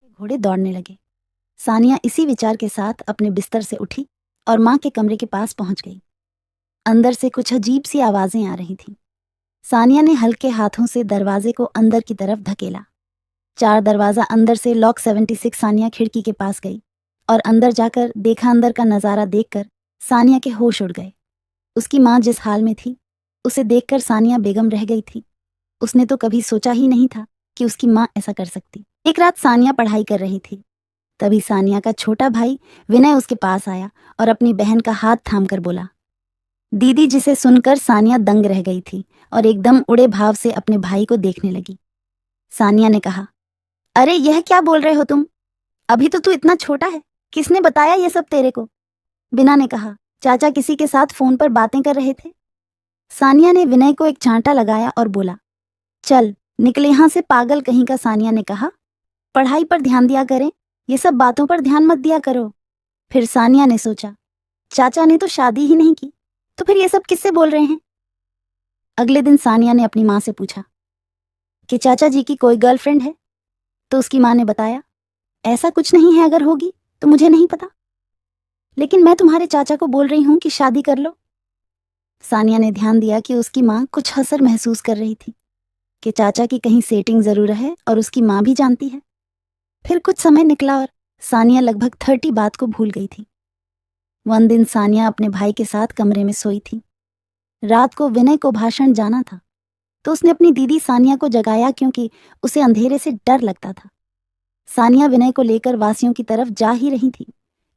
घोड़े दौड़ने लगे। सानिया इसी विचार के साथ अपने बिस्तर से उठी और माँ के कमरे के पास पहुंच गई। अंदर से कुछ अजीब सी आवाजें आ रही थीं। सानिया ने हल्के हाथों से दरवाजे को अंदर की तरफ धकेला। 4 दरवाजा अंदर से लॉक 76। सानिया खिड़की के पास गई और अंदर जाकर देखा। अंदर का नजारा देखकर सानिया के होश उड़ गए। उसकी माँ जिस हाल में थी उसे देखकर सानिया बेगम रह गई थी। उसने तो कभी सोचा ही नहीं था कि उसकी माँ ऐसा कर सकती। एक रात सानिया पढ़ाई कर रही थी। तभी सानिया का छोटा भाई विनय उसके पास आया और अपनी बहन का हाथ थामकर बोला, दीदी। जिसे सुनकर सानिया दंग रह गई थी और एकदम उड़े भाव से अपने भाई को देखने लगी। सानिया ने कहा, अरे यह क्या बोल रहे हो तुम? अभी तो तू इतना छोटा है। किसने बताया ये सब तेरे को? बिना ने कहा, चाचा किसी के साथ फोन पर बातें कर रहे थे। सानिया ने विनय को एक चांटा लगाया और बोला, चल निकले यहां से पागल कहीं का। सानिया ने कहा, पढ़ाई पर ध्यान दिया करें, ये सब बातों पर ध्यान मत दिया करो। फिर सानिया ने सोचा, चाचा ने तो शादी ही नहीं की, तो फिर ये सब किससे बोल रहे हैं? अगले दिन सानिया ने अपनी माँ से पूछा कि चाचा जी की कोई गर्लफ्रेंड है? तो उसकी माँ ने बताया, ऐसा कुछ नहीं है, अगर होगी तो मुझे नहीं पता, लेकिन मैं तुम्हारे चाचा को बोल रही हूं कि शादी कर लो। सानिया ने ध्यान दिया कि उसकी माँ कुछ हसर महसूस कर रही थी कि चाचा की कहीं सेटिंग जरूर है और उसकी माँ भी जानती है। फिर कुछ समय निकला और सानिया लगभग 30 बात को भूल गई थी। वन दिन सानिया अपने भाई के साथ कमरे में सोई थी। रात को विनय को भाषण जाना था, तो उसने अपनी दीदी सानिया को जगाया क्योंकि उसे अंधेरे से डर लगता था। सानिया विनय को लेकर वासियों की तरफ जा ही रही थी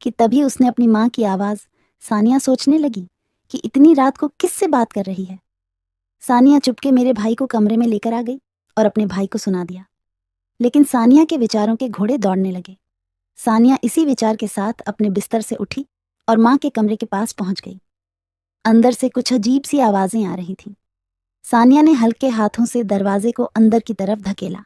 कि तभी उसने अपनी माँ की आवाज। सानिया सोचने लगी कि इतनी रात को किससे बात कर रही है। सानिया चुपके मेरे भाई को कमरे में लेकर आ गई और अपने भाई को सुना दिया। लेकिन सानिया के विचारों के घोड़े दौड़ने लगे। सानिया इसी विचार के साथ अपने बिस्तर से उठी और माँ के कमरे के पास पहुंच गई। अंदर से कुछ अजीब सी आवाजें आ रही थीं। सानिया ने हल्के हाथों से दरवाजे को अंदर की तरफ धकेला।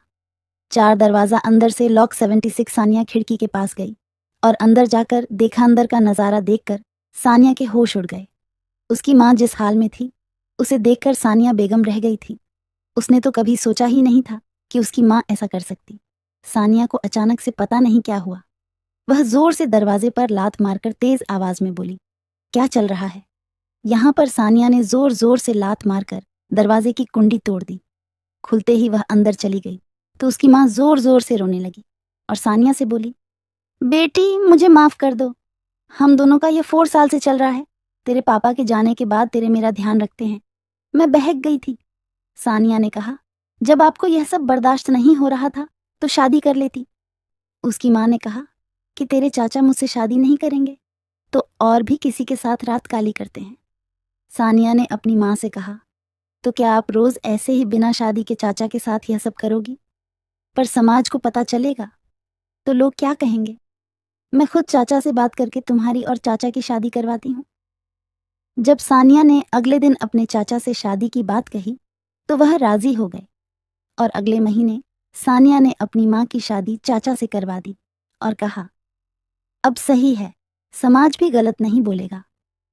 4 दरवाजा अंदर से लॉक 76। सानिया खिड़की के पास गई और अंदर जाकर देखा। अंदर का नजारा देखकर सानिया के होश उड़ गए। उसकी माँ जिस हाल में थी उसे देखकर सानिया बेगम रह गई थी। उसने तो कभी सोचा ही नहीं था कि उसकी माँ ऐसा कर सकती। सानिया को अचानक से पता नहीं क्या हुआ। वह जोर से दरवाजे पर लात मारकर तेज आवाज में बोली, क्या चल रहा है? यहां पर सानिया ने जोर जोर से लात मारकर दरवाजे की कुंडी तोड़ दी। खुलते ही वह अंदर चली गई तो उसकी माँ जोर जोर से रोने लगी और सानिया से बोली, बेटी मुझे माफ कर दो। हम दोनों का ये 4 साल से चल रहा है। तेरे पापा के जाने के बाद तेरे मेरा ध्यान रखते हैं। मैं बहक गई थी। सानिया ने कहा, जब आपको यह सब बर्दाश्त नहीं हो रहा था तो शादी कर लेती। उसकी माँ ने कहा कि तेरे चाचा मुझसे शादी नहीं करेंगे तो और भी किसी के साथ रात काली करते हैं। सानिया ने अपनी माँ से कहा, तो क्या आप रोज ऐसे ही बिना शादी के चाचा के साथ यह सब करोगी? पर समाज को पता चलेगा तो लोग क्या कहेंगे? मैं खुद चाचा से बात करके तुम्हारी और चाचा की शादी करवाती हूँ। जब सानिया ने अगले दिन अपने चाचा से शादी की बात कही तो वह राजी हो गए और अगले महीने सानिया ने अपनी माँ की शादी चाचा से करवा दी और कहा, अब सही है, समाज भी गलत नहीं बोलेगा।